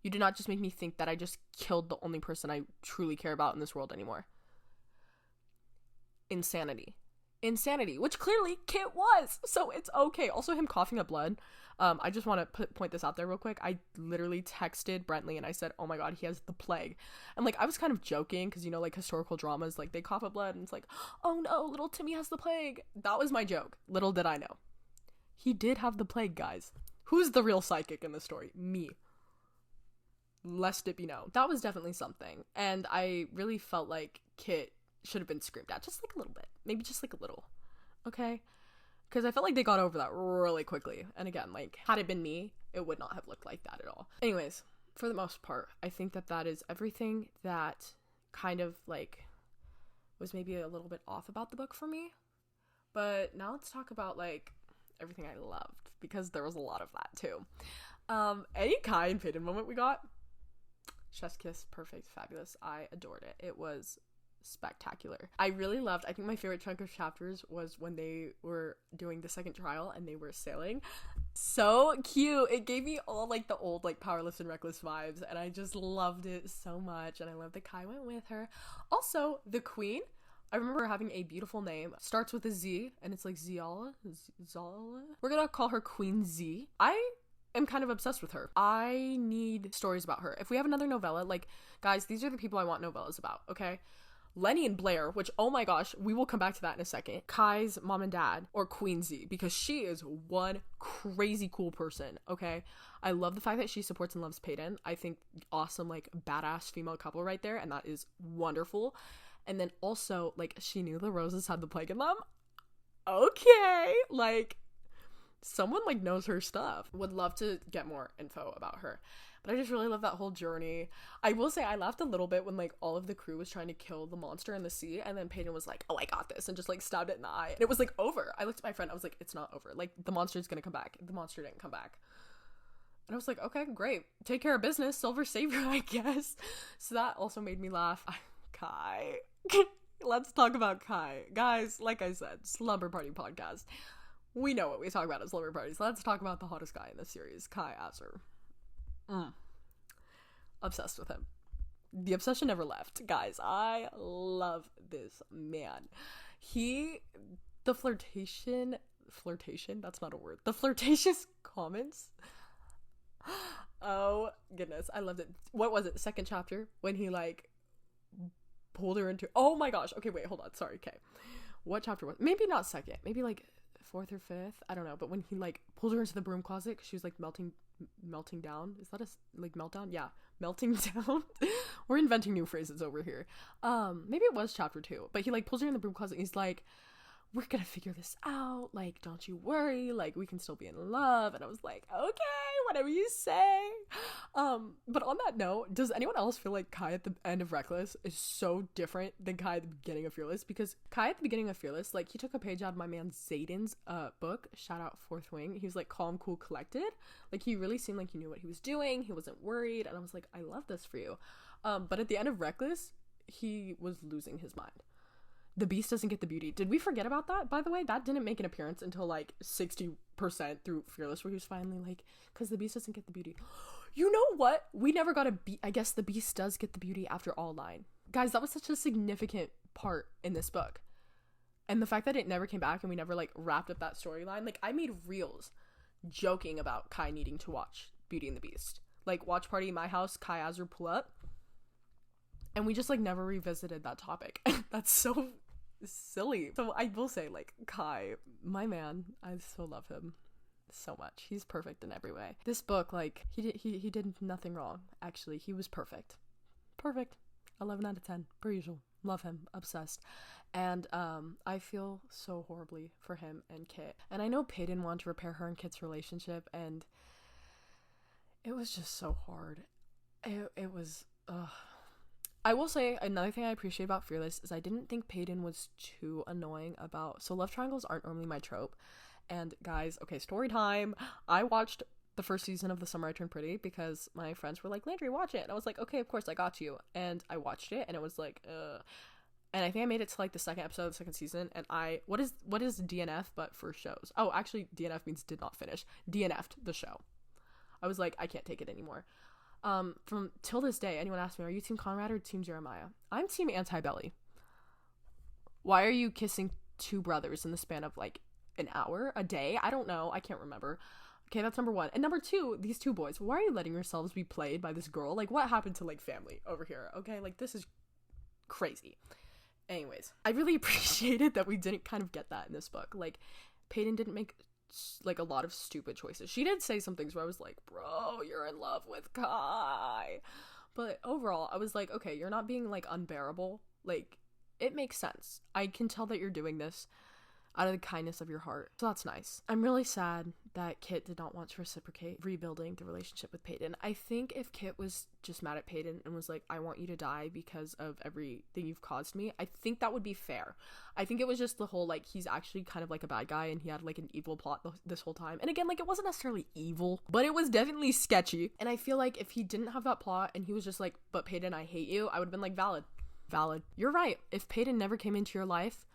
You did not just make me think that I just killed the only person I truly care about in this world anymore. Insanity, which clearly Kit was, so it's okay. Also, him coughing up blood. I just want to point this out there real quick. I literally texted Brentley and I said, oh my god, he has the plague. And like, I was kind of joking because, you know, like, historical dramas, like, they cough up blood and it's like, oh no, little Timmy has the plague. That was my joke. Little did I know, he did have the plague, guys. Who's the real psychic in this story? Me. Lest it be known. That was definitely something. And I really felt like Kit should have been screamed at just like a little bit, maybe just like a little, okay? Because I felt like they got over that really quickly. And again, like, had it been me, it would not have looked like that at all. Anyways, for the most part, I think that that is everything that kind of like was maybe a little bit off about the book for me. But now let's talk about like everything I loved, because there was a lot of that too. Any Kai and Peyton moment we got, chef's kiss, perfect, fabulous. I adored it. It was spectacular. I really loved, I think my favorite chunk of chapters was when they were doing the second trial and they were sailing. So cute. It gave me all like the old like Powerless and Reckless vibes, and I just loved it so much. And I love that Kai went with her. Also, the queen, I remember her having a beautiful name. Starts with a Z and it's like Zala. We're gonna call her Queen Z. I am kind of obsessed with her. I need stories about her. If we have another novella, like, guys, these are the people I want novellas about, okay? Lenny and Blair, which, oh my gosh, we will come back to that in a second. Kai's mom and dad, or Queen Z, because she is one crazy cool person, okay? I love the fact that she supports and loves Peyton. I think awesome, like, badass female couple right there, and that is wonderful. And then also, like, she knew the roses had the plague in them. Okay, like, someone, like, knows her stuff. Would love to get more info about her. But I just really love that whole journey. I will say I laughed a little bit when like all of the crew was trying to kill the monster in the sea, and then Peyton was like, oh, I got this, and just like stabbed it in the eye. And it was like over. I looked at my friend, I was like, it's not over. Like, the monster's gonna come back. The monster didn't come back. And I was like, okay, great. Take care of business. Silver savior, I guess. So that also made me laugh. Kai. Let's talk about Kai. Guys, like I said, slumber party podcast. We know what we talk about at slumber parties. Let's talk about the hottest guy in this series, Kai Azur. Obsessed with him. The obsession never left. Guys, I love this man. The flirtation, that's not a word. The flirtatious comments. Oh goodness, I loved it. What was it? Second chapter when he like pulled her into, oh my gosh. Okay, wait, hold on. Sorry. Okay. What chapter was, maybe not second, maybe like fourth or fifth, I don't know, but when he like pulled her into the broom closet, she was like melting down. Is that a like meltdown? Yeah, melting down. We're inventing new phrases over here. Maybe it was chapter 2, but he like pulls her in the broom closet and he's like, we're gonna figure this out, like, don't you worry, like, we can still be in love. And I was like, okay, whatever you say. But on that note, does anyone else feel like Kai at the end of Reckless is so different than Kai at the beginning of Fearless? Because Kai at the beginning of Fearless, like, he took a page out of my man Zayden's book, shout out Fourth Wing. He was like calm, cool, collected. Like, he really seemed like he knew what he was doing. He wasn't worried. And I was like, I love this for you. But at the end of Reckless, he was losing his mind. The Beast doesn't get the beauty. Did we forget about that? By the way, that didn't make an appearance until like 60% through Fearless, where he was finally like, because the Beast doesn't get the beauty. You know what? We never got a beat. I guess the Beast does get the beauty after all 9. Guys, that was such a significant part in this book. And the fact that it never came back and we never like wrapped up that storyline. Like, I made reels joking about Kai needing to watch Beauty and the Beast. Like, watch party in my house, Kai Azur pull up. And we just like never revisited that topic. That's so silly. So I will say, like, Kai, my man, I so love him so much. He's perfect in every way. This book, like, he did nothing wrong. Actually, he was perfect. 11 out of 10 per usual. Love him, obsessed. And I feel so horribly for him and Kit. And I know Peyton wanted to repair her and Kit's relationship, and it was just so hard. It was I will say another thing I appreciate about Fearless is I didn't think Peyton was too annoying about, so love triangles aren't normally my trope. And guys, okay, story time. I watched the first season of The Summer I Turned Pretty because my friends were like, Landry, watch it. And I was like, okay, of course, I got you. And I watched it and it was like, and I think I made it to like the second episode of the second season, and what is DNF but for shows? Oh, actually DNF means did not finish. DNF'd the show. I was like, I can't take it anymore. From till this day, anyone asks me, are you team Conrad or team Jeremiah? I'm team anti-belly. Why are you kissing 2 brothers in the span of like an hour, a day? I don't know. I can't remember. Okay, that's number 1. And number 2, these 2 boys, why are you letting yourselves be played by this girl? Like, what happened to like family over here? Okay, like, this is crazy. Anyways, I really appreciated that we didn't kind of get that in this book. Like, Peyton didn't make like a lot of stupid choices. She did say some things where I was like, bro, you're in love with Kai. But overall, I was like, okay, you're not being like unbearable. Like, it makes sense. I can tell that you're doing this out of the kindness of your heart. So that's nice. I'm really sad that Kit did not want to reciprocate rebuilding the relationship with Peyton. I think if Kit was just mad at Peyton and was like, I want you to die because of everything you've caused me, I think that would be fair. I think it was just the whole, like, he's actually kind of like a bad guy and he had like an evil plot this whole time. And again, like, it wasn't necessarily evil, but it was definitely sketchy. And I feel like if he didn't have that plot and he was just like, but Peyton, I hate you, I would have been like, valid. You're right. If Peyton never came into your life,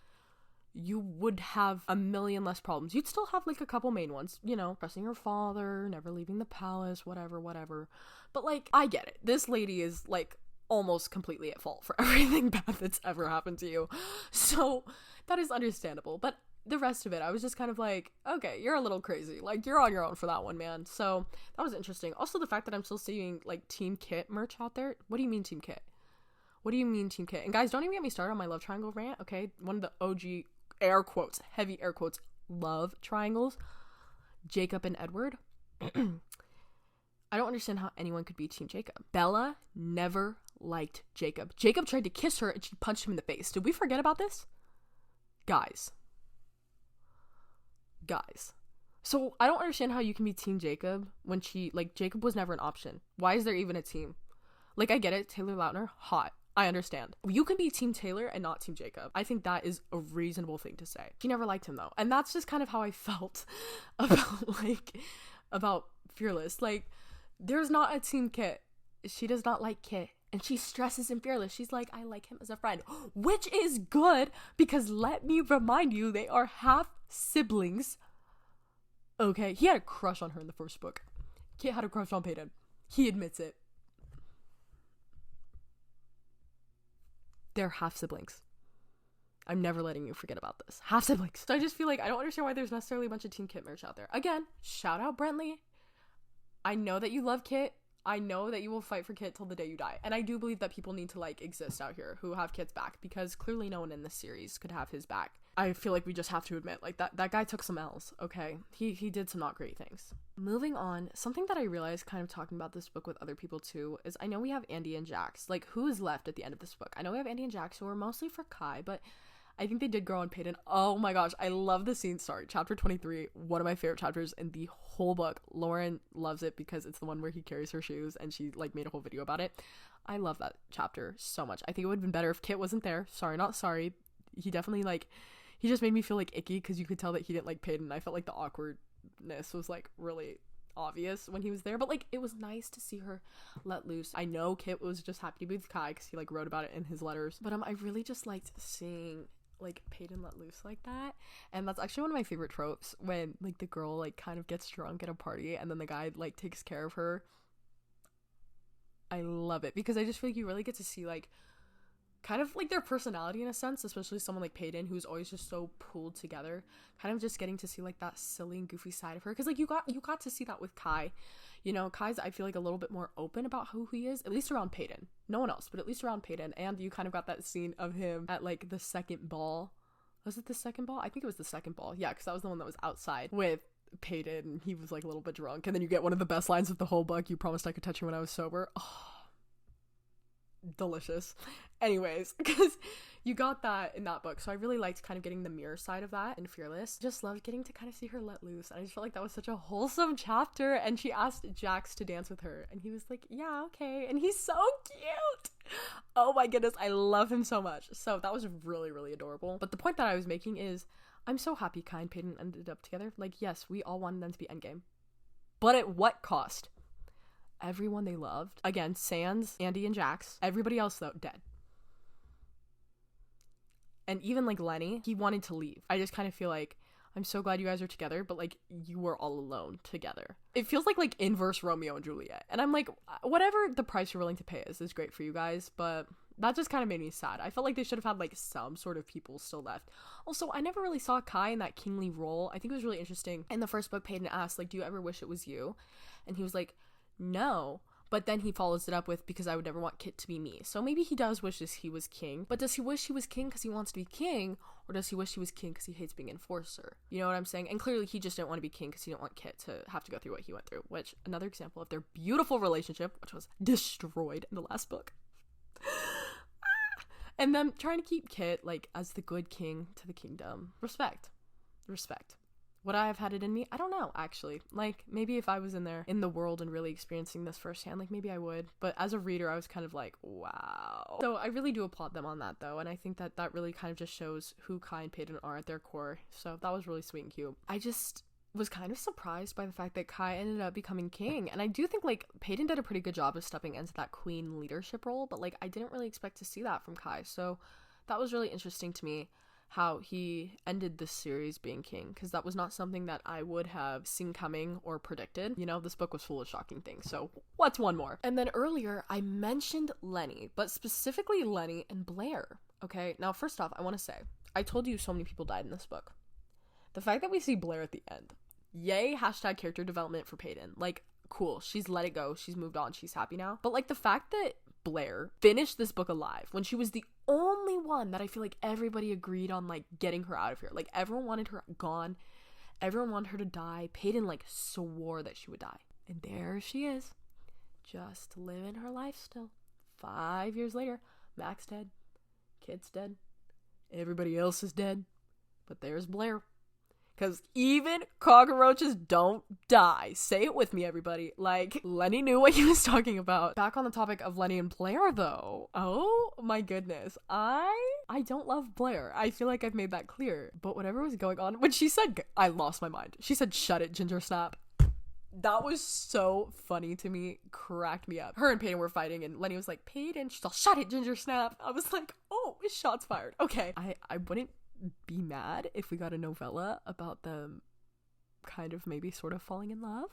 you would have a million less problems. You'd still have like a couple main ones, you know, pressing your father, never leaving the palace, whatever. But like, I get it. This lady is like almost completely at fault for everything bad that's ever happened to you. So that is understandable. But the rest of it, I was just kind of like, okay, you're a little crazy. Like, you're on your own for that one, man. So that was interesting. Also, the fact that I'm still seeing like Team Kit merch out there. What do you mean Team Kit? What do you mean Team Kit? And guys, don't even get me started on my love triangle rant, okay? One of the OG air quotes, heavy air quotes, love triangles, Jacob and Edward. I don't understand how anyone could be Team Jacob. Bella never liked Jacob. Jacob tried to kiss her and she punched him in the face. Did we forget about this? Guys. So I don't understand how you can be Team Jacob when Jacob was never an option. Why is there even a team? Like, I get it, Taylor Lautner, hot. I understand. You can be Team Taylor and not Team Jacob. I think that is a reasonable thing to say. She never liked him though. And that's just kind of how I felt about Fearless. Like, there's not a Team Kit. She does not like Kit. And she stresses in Fearless. She's like, I like him as a friend. Which is good, because let me remind you, they are half siblings. Okay, he had a crush on her in the first book. Kit had a crush on Peyton. He admits it. They're half siblings. I'm never letting you forget about this. Half siblings. So I just feel like I don't understand why there's necessarily a bunch of Team Kit merch out there. Again, shout out Brentley. I know that you love Kit. I know that you will fight for Kit till the day you die. And I do believe that people need to, like, exist out here who have Kit's back, because clearly no one in this series could have his back. I feel like we just have to admit, like, that guy took some L's, okay? He did some not great things. Moving on, something that I realized kind of talking about this book with other people too is I know we have Andy and Jax. Like, who is left at the end of this book? I know we have Andy and Jax, who are mostly for Kai, but I think they did grow on Peyton. Oh my gosh, I love the scene. Sorry, chapter 23, one of my favorite chapters in the whole book. Lauren loves it because it's the one where he carries her shoes, and she, like, made a whole video about it. I love that chapter so much. I think it would have been better if Kit wasn't there. Sorry, not sorry. He definitely, like, he just made me feel, like, icky, because you could tell that he didn't like Peyton. I felt like the awkwardness was, like, really obvious when he was there, but, like, it was nice to see her let loose. I know Kit was just happy to be with Kai because he, like, wrote about it in his letters, but I really just liked seeing, like, Peyton let loose like that. And that's actually one of my favorite tropes, when, like, the girl, like, kind of gets drunk at a party and then the guy, like, takes care of her. I love it, because I just feel like you really get to see, like, kind of, like, their personality in a sense, especially someone like Peyton, who's always just so pulled together, kind of just getting to see, like, that silly and goofy side of her, because, like, you got to see that with Kai. You know, Kai's, I feel like, a little bit more open about who he is, at least around Peyton. No one else, but at least around Peyton. And you kind of got that scene of him at, like, the second ball. Was it the second ball? I think it was the second ball. Yeah, because that was the one that was outside with Peyton, and he was, like, a little bit drunk. And then you get one of the best lines of the whole book: "You promised I could touch you when I was sober." Oh, delicious. Anyways, because you got that in that book, so I really liked kind of getting the mirror side of that in Fearless. Just loved getting to kind of see her let loose, and I just felt like that was such a wholesome chapter. And she asked Jax to dance with her, and he was like, yeah, okay. And he's so cute. Oh my goodness, I love him so much. So that was really, really adorable. But the point that I was making is, I'm so happy Kai and Peyton ended up together. Like, yes, we all wanted them to be endgame, but at what cost? Everyone they loved, again, sans Andy and Jax, everybody else though dead. And even, like, Lenny, he wanted to leave. I just kind of feel like, I'm so glad you guys are together, but, like, you were all alone together. It feels like inverse Romeo and Juliet. And I'm like, whatever the price you're willing to pay is great for you guys, but that just kind of made me sad. I felt like they should have had, like, some sort of people still left. Also, I never really saw Kai in that kingly role. I think it was really interesting. In the first book, Peyton asked, like, do you ever wish it was you? And he was like, no. But then he follows it up with, because I would never want Kit to be me. So maybe he does wish he was king. But does he wish he was king because he wants to be king? Or does he wish he was king because he hates being enforcer? You know what I'm saying? And clearly he just didn't want to be king because he didn't want Kit to have to go through what he went through. Which, another example of their beautiful relationship, which was destroyed in the last book. And them trying to keep Kit, like, as the good king to the kingdom. Respect. Would I have had it in me? I don't know, actually. Like, maybe if I was in the world and really experiencing this firsthand, like, maybe I would. But as a reader, I was kind of like, wow. So I really do applaud them on that, though. And I think that really kind of just shows who Kai and Peyton are at their core. So that was really sweet and cute. I just was kind of surprised by the fact that Kai ended up becoming king. And I do think, like, Peyton did a pretty good job of stepping into that queen leadership role. But, like, I didn't really expect to see that from Kai. So that was really interesting to me, how he ended this series being king, because that was not something that I would have seen coming or predicted. You know, this book was full of shocking things, so what's one more? And then earlier, I mentioned Lenny, but specifically Lenny and Blair, okay? Now, first off, I want to say, I told you so many people died in this book. The fact that we see Blair at the end, yay, hashtag character development for Peyton. Like, cool, she's let it go, she's moved on, she's happy now. But, like, the fact that Blair finished this book alive when she was the only one that I feel like everybody agreed on, like, getting her out of here. Like, everyone wanted her gone. Everyone wanted her to die. Peyton, like, swore that she would die. And there she is, just living her life still. 5 years later, Mac's dead. Kid's dead. Everybody else is dead. But there's Blair. because even cockroaches don't die. Say it with me, everybody. Like, Lenny knew what he was talking about. Back on the topic of Lenny and Blair, though. Oh my goodness. I don't love Blair. I feel like I've made that clear. But whatever was going on, when she said, I lost my mind. She said, shut it, Ginger Snap. That was so funny to me. Cracked me up. Her and Peyton were fighting and Lenny was like, Peyton, she's all, shut it, Ginger Snap. I was like, oh, shots fired. Okay. I wouldn't be mad if we got a novella about them kind of maybe sort of falling in love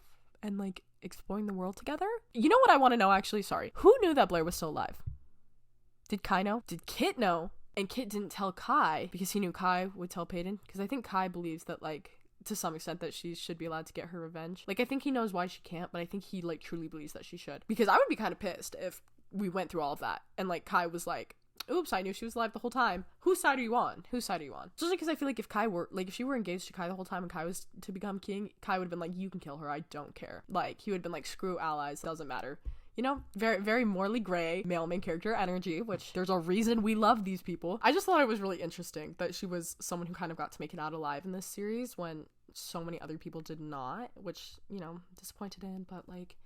and like exploring the world together. You know what I want to know, actually? Sorry. Who knew that Blair was still alive? Did Kai know? Did Kit know? And Kit didn't tell Kai because he knew Kai would tell Peyton, because I think Kai believes that, like, to some extent, that she should be allowed to get her revenge. Like, I think he knows why she can't, but I think he, like, truly believes that she should. Because I would be kind of pissed if we went through all of that and, like, Kai was like, oops, I knew she was alive the whole time. Whose side are you on? Whose side are you on? Just because I feel like if Kai were, like, if she were engaged to Kai the whole time and Kai was to become king, Kai would have been like, you can kill her, I don't care. Like, he would have been like, screw allies, doesn't matter. You know, very, very morally gray male main character energy, which there's a reason we love these people. I just thought it was really interesting that she was someone who kind of got to make it out alive in this series when so many other people did not, which, you know, disappointed in, but like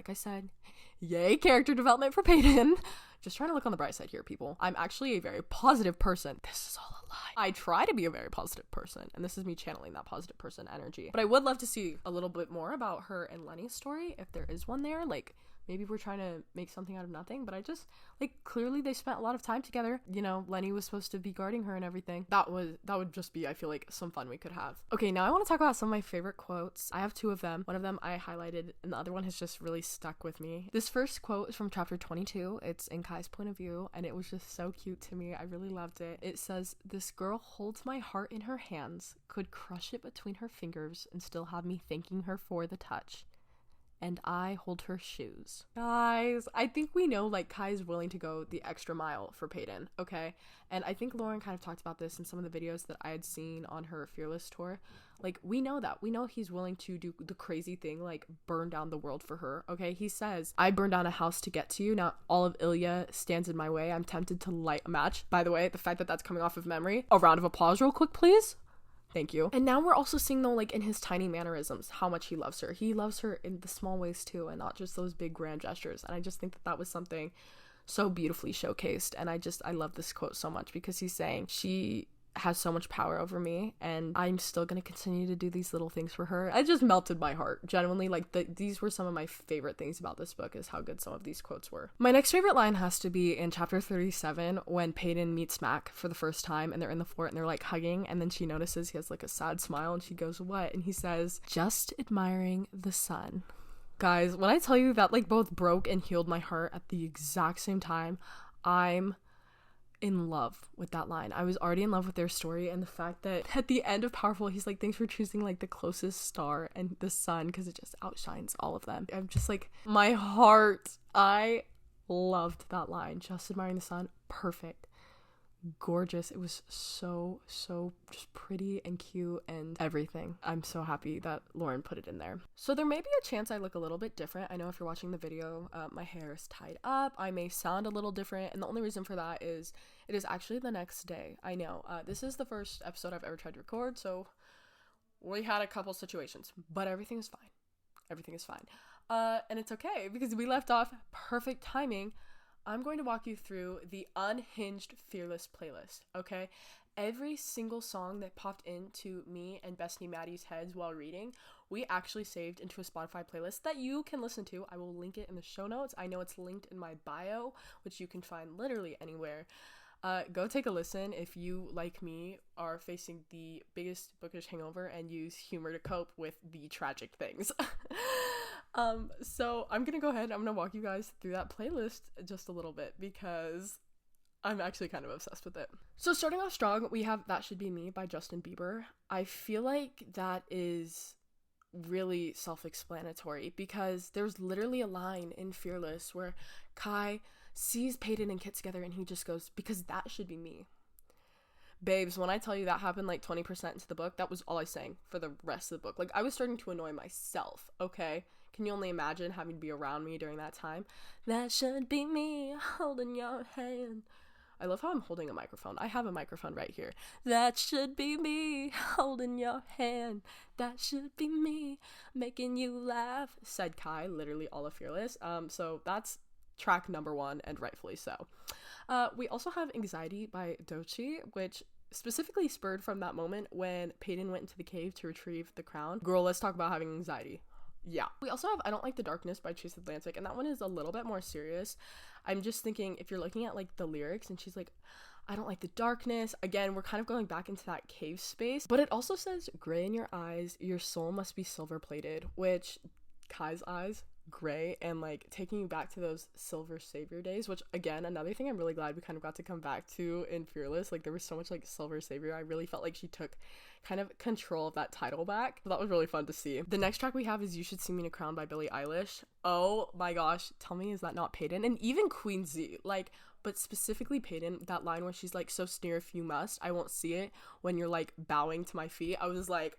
I said, yay character development for Peyton. Just trying to look on the bright side here, people. I'm actually a very positive person. This is all a lie. I try to be a very positive person, and this is me channeling that positive person energy. But I would love to see a little bit more about her and Lenny's story, if there is one there. Like, maybe we're trying to make something out of nothing, but I just, like, clearly they spent a lot of time together. You know, Lenny was supposed to be guarding her and everything. That would just be, I feel like, some fun we could have. Okay, now I want to talk about some of my favorite quotes. I have two of them. One of them I highlighted, and the other one has just really stuck with me. This first quote is from chapter 22. It's in Kai's point of view, and it was just so cute to me. I really loved it. It says, "This girl holds my heart in her hands, could crush it between her fingers, and still have me thanking her for the touch. And I hold her shoes." Guys, I think we know, like, Kai is willing to go the extra mile for Peyton, okay? And I think Lauren kind of talked about this in some of the videos that I had seen on her Fearless tour. Like, we know that. We know he's willing to do the crazy thing, like, burn down the world for her, okay? He says, "I burned down a house to get to you. Now all of Ilya stands in my way. I'm tempted to light a match." By the way, the fact that that's coming off of memory. A round of applause real quick, please. Thank you. And now we're also seeing, though, like, in his tiny mannerisms, how much he loves her. He loves her in the small ways, too, and not just those big grand gestures. And I just think that that was something so beautifully showcased. And I love this quote so much, because he's saying, she has so much power over me, and I'm still gonna continue to do these little things for her. It just melted my heart. Genuinely, like, these were some of my favorite things about this book, is how good some of these quotes were. My next favorite line has to be in chapter 37, when Peyton meets Mac for the first time, and they're in the fort, and they're, like, hugging, and then she notices he has, like, a sad smile, and she goes, "What?" And he says, "Just admiring the sun." Guys, when I tell you that, like, both broke and healed my heart at the exact same time, I'm in love with that line. I was already in love with their story, and the fact that at the end of Powerful, he's like, "Thanks for choosing, like, the closest star and the sun, because it just outshines all of them." I'm just like, my heart, I loved that line. Just admiring the sun. Perfect. Gorgeous. It was so just pretty and cute and everything. I'm so happy that Lauren put it in there. So there may be a chance I look a little bit different. I know if you're watching the video, my hair is tied up. I may sound a little different, and the only reason for that is it is actually the next day. I know, this is the first episode I've ever tried to record, so we had a couple situations, but everything is fine. Everything is fine. And it's okay, because we left off perfect timing. I'm going to walk you through the Unhinged Fearless playlist, okay? Every single song that popped into me and Bestie Maddie's heads while reading, we actually saved into a Spotify playlist that you can listen to. I will link it in the show notes. I know it's linked in my bio, which you can find literally anywhere. Go take a listen if you, like me, are facing the biggest bookish hangover and use humor to cope with the tragic things. So I'm gonna go ahead, I'm gonna walk you guys through that playlist just a little bit, because I'm actually kind of obsessed with it. So starting off strong, we have That Should Be Me by Justin Bieber. I feel like that is really self-explanatory, because there's literally a line in Fearless where Kai sees Peyton and Kit together, and he just goes, "Because that should be me." Babes, when I tell you that happened like 20% into the book, that was all I sang for the rest of the book. Like, I was starting to annoy myself, okay? Can you only imagine having to be around me during that time? That should be me holding your hand. I love how I'm holding a microphone. I have a microphone right here. That should be me holding your hand. That should be me making you laugh, said Kai, literally all of Fearless. So that's track number 1, and rightfully so. We also have Anxiety by Doechii, which specifically spurred from that moment when Peyton went into the cave to retrieve the crown. Girl, let's talk about having anxiety. Yeah. We also have I Don't Like the Darkness by Chase Atlantic, and that one is a little bit more serious. I'm just thinking, if you're looking at like the lyrics and she's like, I don't like the darkness, again, we're kind of going back into that cave space, but it also says gray in your eyes, your soul must be silver plated, which Kai's eyes, gray, and like taking you back to those silver savior days, which again, another thing I'm really glad we kind of got to come back to in Fearless. Like there was so much like silver savior. I really felt like she took kind of control of that title back, so that was really fun to see. The next track we have is You Should See Me in a Crown by Billie Eilish. Oh my gosh, tell me, is that not Peyton? And even Queen Z, like, but specifically Peyton, that line where she's like, so sneer if you must, I won't see it when you're like bowing to my feet. I was like,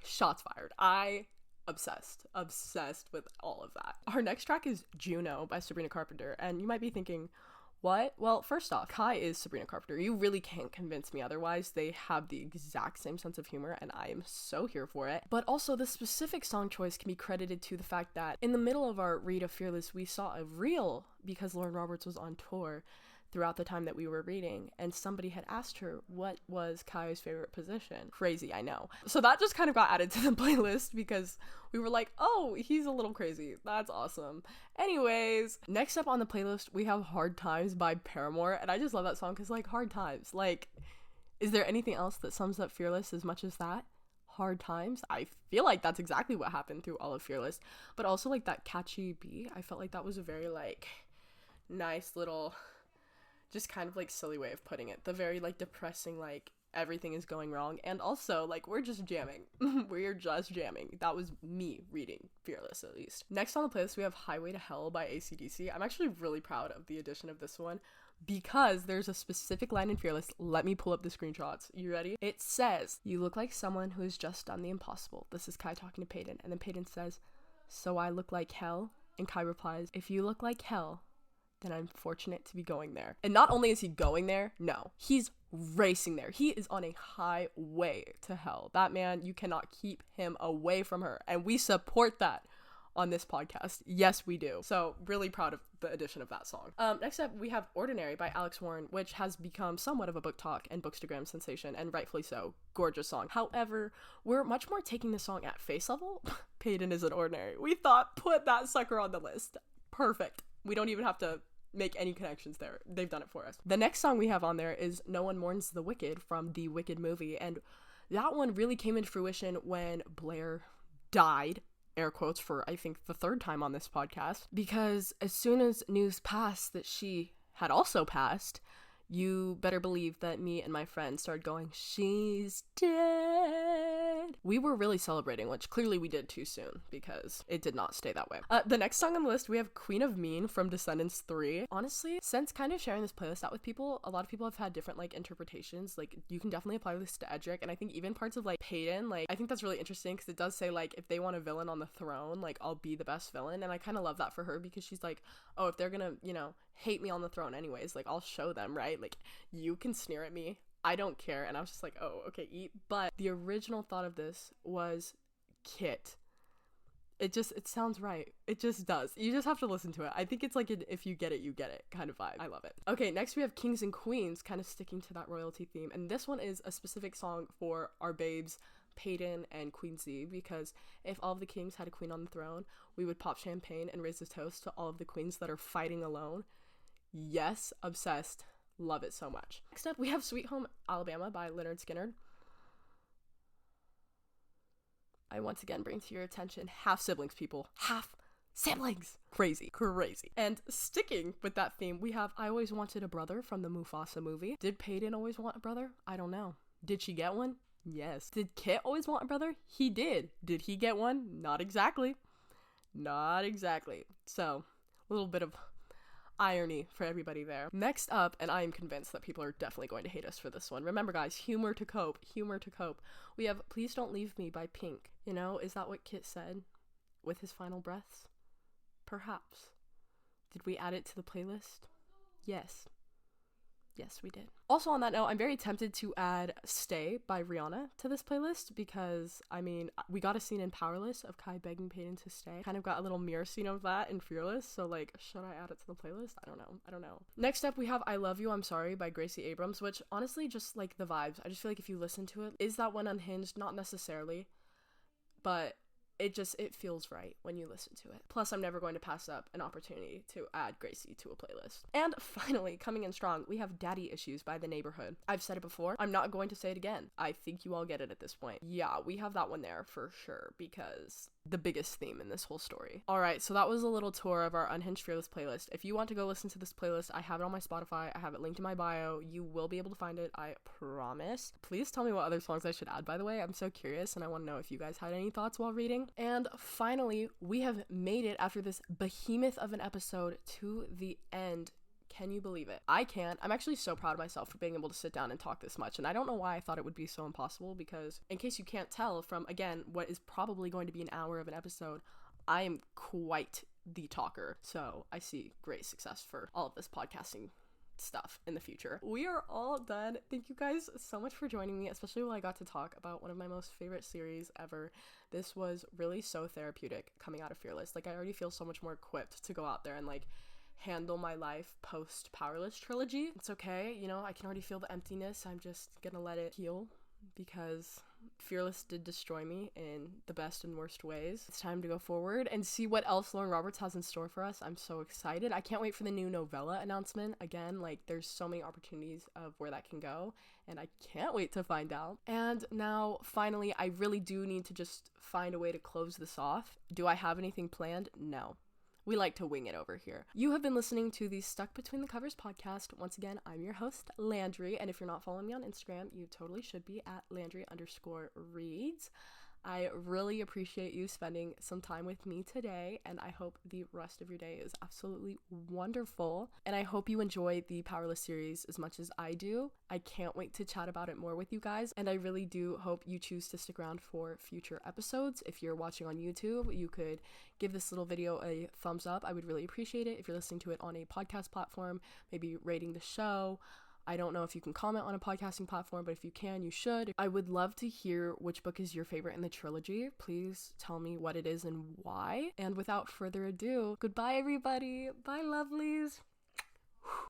shots fired. I obsessed with all of that. Our next track is Juno by Sabrina Carpenter, and you might be thinking, what? Well, first off, Kai is Sabrina Carpenter. You really can't convince me otherwise. They have the exact same sense of humor, and I am so here for it. But also, the specific song choice can be credited to the fact that in the middle of our read of Fearless, we saw a reel, because Lauren Roberts was on tour throughout the time that we were reading, and somebody had asked her what was Kai's favorite position. Crazy, I know. So that just kind of got added to the playlist because we were like, oh, he's a little crazy. That's awesome. Anyways, next up on the playlist, we have Hard Times by Paramore, and I just love that song because, like, hard times. Like, is there anything else that sums up Fearless as much as that? Hard times. I feel like that's exactly what happened through all of Fearless, but also, like, that catchy beat. I felt like that was a very, like, nice little, just kind of like silly way of putting it. The very like depressing, like everything is going wrong, and also like we're just jamming. We're just jamming. That was me reading Fearless, at least. Next on the playlist we have Highway to Hell by AC/DC. I'm actually really proud of the addition of this one because there's a specific line in Fearless. Let me pull up the screenshots. You ready? It says, you look like someone who has just done the impossible. This is Kai talking to Peyton, and then Peyton says, so I look like hell? And Kai replies, if you look like hell, then I'm fortunate to be going there. And not only is he going there, no, he's racing there. He is on a highway to hell. That man, you cannot keep him away from her. And we support that on this podcast. Yes, we do. So really proud of the addition of that song. Next up, we have Ordinary by Alex Warren, which has become somewhat of a book talk and bookstagram sensation, and rightfully so. Gorgeous song. However, we're much more taking the song at face level. Peyton is an ordinary. We thought, put that sucker on the list. Perfect. We don't even have to make any connections there. They've done it for us. The next song we have on there is No One Mourns the Wicked from the Wicked movie, and that one really came into fruition when Blair died, air quotes, for I think the 3rd time on this podcast, because as soon as news passed that she had also passed, you better believe that me and my friends started going, she's dead. We were really celebrating, which clearly we did too soon because it did not stay that way. The next song on the list, we have Queen of Mean from Descendants 3. Honestly, since kind of sharing this playlist out with people, a lot of people have had different like interpretations. Like you can definitely apply this to Edric, and I think even parts of like Peyton, like I think that's really interesting because it does say like if they want a villain on the throne, like I'll be the best villain, and I kind of love that for her because she's like, oh, if they're gonna, you know, hate me on the throne anyways, like I'll show them, right? Like you can sneer at me, I don't care. And I was just like, oh, okay, eat. But the original thought of this was Kit. It sounds right. It just does. You just have to listen to it. I think it's like an if you get it, you get it kind of vibe. I love it. Okay, next we have Kings and Queens, kind of sticking to that royalty theme. And this one is a specific song for our babes, Peyton and Queen Z, because if all of the kings had a queen on the throne, we would pop champagne and raise a toast to all of the queens that are fighting alone. Yes, obsessed. Love it so much. Next up, we have Sweet Home Alabama by Leonard Skinner. I once again bring to your attention half siblings, people. Half siblings. Crazy. And sticking with that theme, we have I Always Wanted a Brother from the Mufasa movie. Did Peyton always want a brother? I don't know. Did she get one? Yes. Did Kit always want a brother? He did. Did he get one? Not exactly. So, a little bit of irony for everybody there. Next up, and I am convinced that people are definitely going to hate us for this one. Remember, guys, humor to cope. We have Please Don't Leave Me by Pink. You know, is that what Kit said with his final breaths? Perhaps. Did we add it to the playlist? Yes. Yes, we did. Also on that note, I'm very tempted to add Stay by Rihanna to this playlist because, I mean, we got a scene in Powerless of Kai begging Peyton to stay. Kind of got a little mirror scene of that in Fearless, so like, should I add it to the playlist? I don't know. Next up, we have I Love You, I'm Sorry by Gracie Abrams, which honestly, just like the vibes, I just feel like if you listen to it, is that one unhinged? Not necessarily, but it feels right when you listen to it. Plus, I'm never going to pass up an opportunity to add Gracie to a playlist. And finally, coming in strong, we have Daddy Issues by The Neighborhood. I've said it before, I'm not going to say it again. I think you all get it at this point. Yeah, we have that one there for sure because the biggest theme in this whole story. Alright, so that was a little tour of our Unhinged Fearless playlist. If you want to go listen to this playlist, I have it on my Spotify. I have it linked in my bio. You will be able to find it, I promise. Please tell me what other songs I should add, by the way. I'm so curious and I want to know if you guys had any thoughts while reading. And finally, we have made it after this behemoth of an episode to the end. Can you believe it? I can't. I'm actually so proud of myself for being able to sit down and talk this much. And I don't know why I thought it would be so impossible because, in case you can't tell from, again, what is probably going to be an hour of an episode, I am quite the talker. So I see great success for all of this podcasting stuff in the future. We are all done. Thank you guys so much for joining me, especially while I got to talk about one of my most favorite series ever. This was really so therapeutic coming out of Fearless. Like, I already feel so much more equipped to go out there and like handle my life post Powerless trilogy. It's okay, you know, I can already feel the emptiness. I'm just gonna let it heal because Fearless did destroy me in the best and worst ways. It's time to go forward and see what else Lauren Roberts has in store for us. I'm so excited. I can't wait for the new novella announcement. Again, like, there's so many opportunities of where that can go, and I can't wait to find out. And now, finally, I really do need to just find a way to close this off. Do I have anything planned? No. We like to wing it over here. You have been listening to the Stuck Between the Covers podcast. Once again, I'm your host, Landry, and if you're not following me on Instagram, you totally should be at Landry_reads. I really appreciate you spending some time with me today, and I hope the rest of your day is absolutely wonderful. And I hope you enjoy the Powerless series as much as I do. I can't wait to chat about it more with you guys, and I really do hope you choose to stick around for future episodes. If you're watching on YouTube, you could give this little video a thumbs up. I would really appreciate it. If you're listening to it on a podcast platform, maybe rating the show. I don't know if you can comment on a podcasting platform, but if you can, you should. I would love to hear which book is your favorite in the trilogy. Please tell me what it is and why. And without further ado, goodbye everybody. Bye lovelies.